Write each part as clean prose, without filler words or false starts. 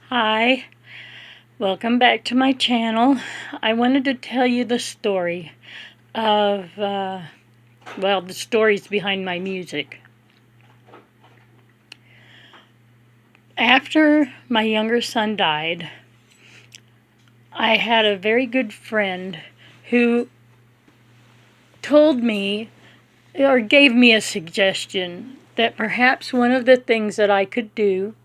Hi, welcome back to my channel. I wanted to tell you the story of, the stories behind my music. After my younger son died, I had a very good friend who told me or gave me a suggestion that perhaps one of the things that I could do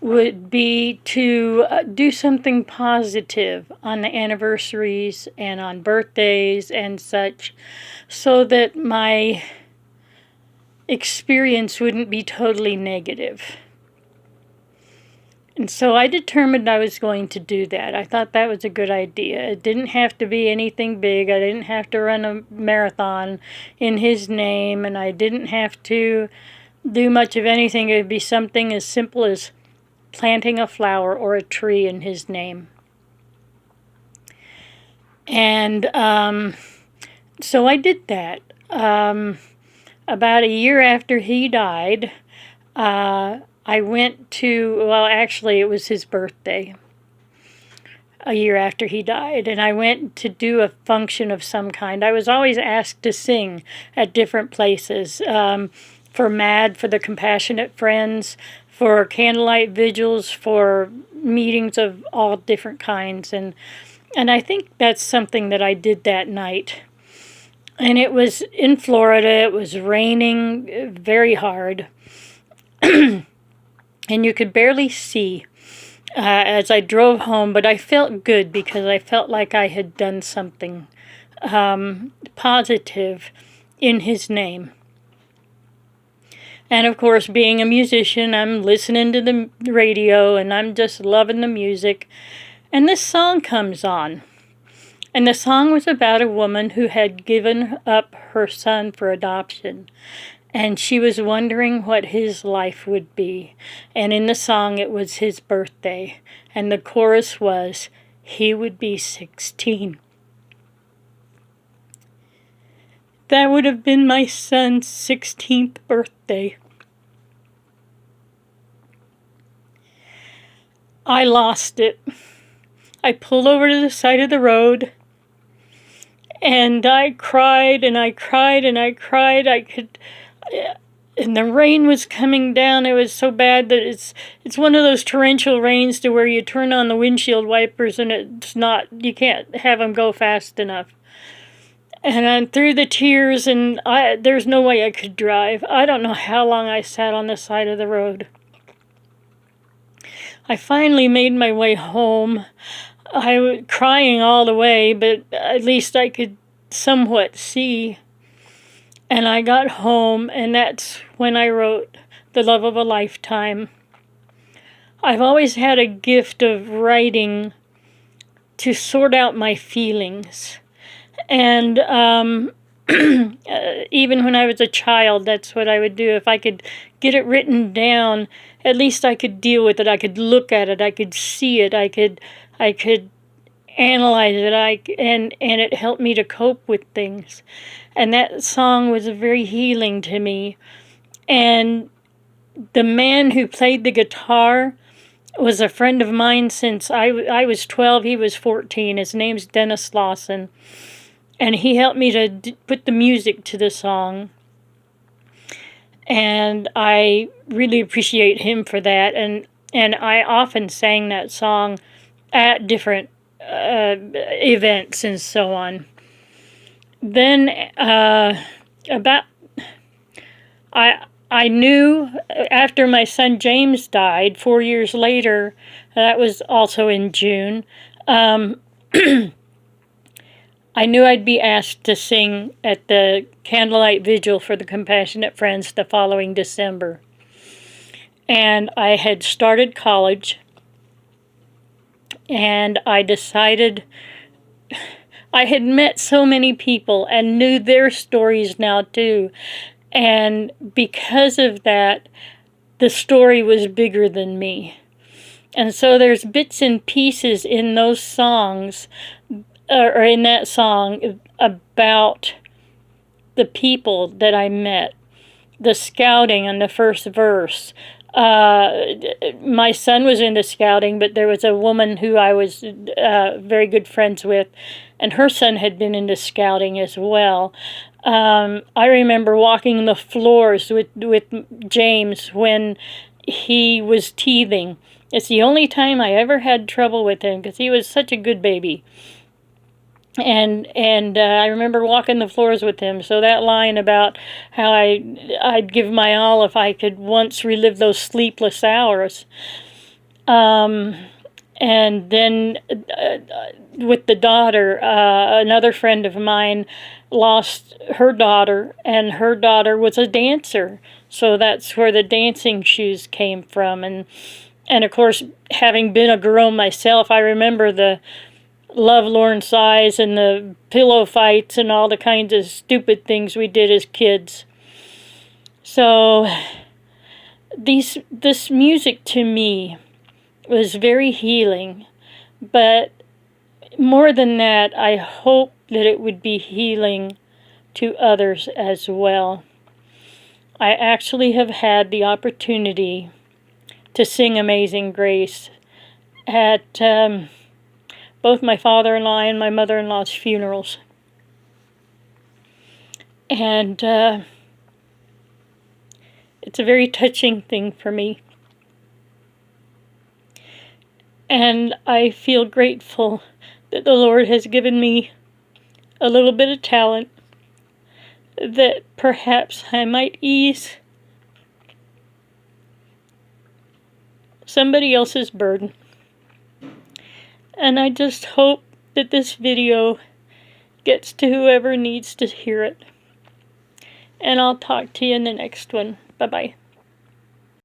would be to do something positive on the anniversaries and on birthdays and such, so that my experience wouldn't be totally negative. And so I determined I was going to do that. I thought that was a good idea. It didn't have to be anything big. I didn't have to run a marathon in his name, and I didn't have to do much of anything. It would be something as simple as planting a flower or a tree in his name. And so I did that. About a year after he died, I went to, actually it was his birthday, a year after he died, and I went to do a function of some kind. I was always asked to sing at different places, for MAD, for the Compassionate Friends, for candlelight vigils, for meetings of all different kinds, and I think that's something that I did that night. And it was in Florida. It was raining very hard, and you could barely see as I drove home, but I felt good because I felt like I had done something positive in his name. And of course, being a musician, I'm listening to the radio and I'm just loving the music. And this song comes on. And the song was about a woman who had given up her son for adoption. And she was wondering what his life would be. And in the song, it was his birthday. And the chorus was, he would be 16. That would have been my son's 16th birthday. I lost it. I pulled over to the side of the road, and I cried and I cried and I cried. And the rain was coming down. It was so bad that it's one of those torrential rains to where you turn on the windshield wipers and you can't have them go fast enough. And I'm through the tears, and there's no way I could drive. I don't know how long I sat on the side of the road. I finally made my way home. I was crying all the way, but at least I could somewhat see. And I got home, and that's when I wrote The Love of a Lifetime. I've always had a gift of writing to sort out my feelings. And even when I was a child, that's what I would do. If I could get it written down, at least I could deal with it. I could look at it. I could see it. I could analyze it. And it helped me to cope with things. And that song was very healing to me. And the man who played the guitar was a friend of mine since I was 12. He was 14. His name's Dennis Lawson. And he helped me to put the music to the song. And I really appreciate him for that. And I often sang that song at different events and so on. Then I knew after my son James died 4 years later, that was also in June, I knew I'd be asked to sing at the candlelight vigil for the Compassionate Friends the following December. And I had started college, and I decided, I had met so many people and knew their stories now too. And because of that, the story was bigger than me. And so there's bits and pieces in those songs, or in that song, about the people that I met. The scouting on the first verse, My son was into scouting, but there was a woman who I was very good friends with, and her son had been into scouting as well. I remember walking the floors with James when he was teething. It's the only time I ever had trouble with him because he was such a good baby. And I remember walking the floors with him. So that line about how I'd give my all if I could once relive those sleepless hours. And then with the daughter, another friend of mine lost her daughter, and her daughter was a dancer. So that's where the dancing shoes came from. And of course, having been a girl myself, I remember the lovelorn sighs and the pillow fights and all the kinds of stupid things we did as kids. So this music to me was very healing, but more than that, I hope that it would be healing to others as well. I actually have had the opportunity to sing Amazing Grace at both my father-in-law and my mother-in-law's funerals. And it's a very touching thing for me. And I feel grateful that the Lord has given me a little bit of talent that perhaps I might ease somebody else's burden. And I just hope that this video gets to whoever needs to hear it. And I'll talk to you in the next one. Bye-bye.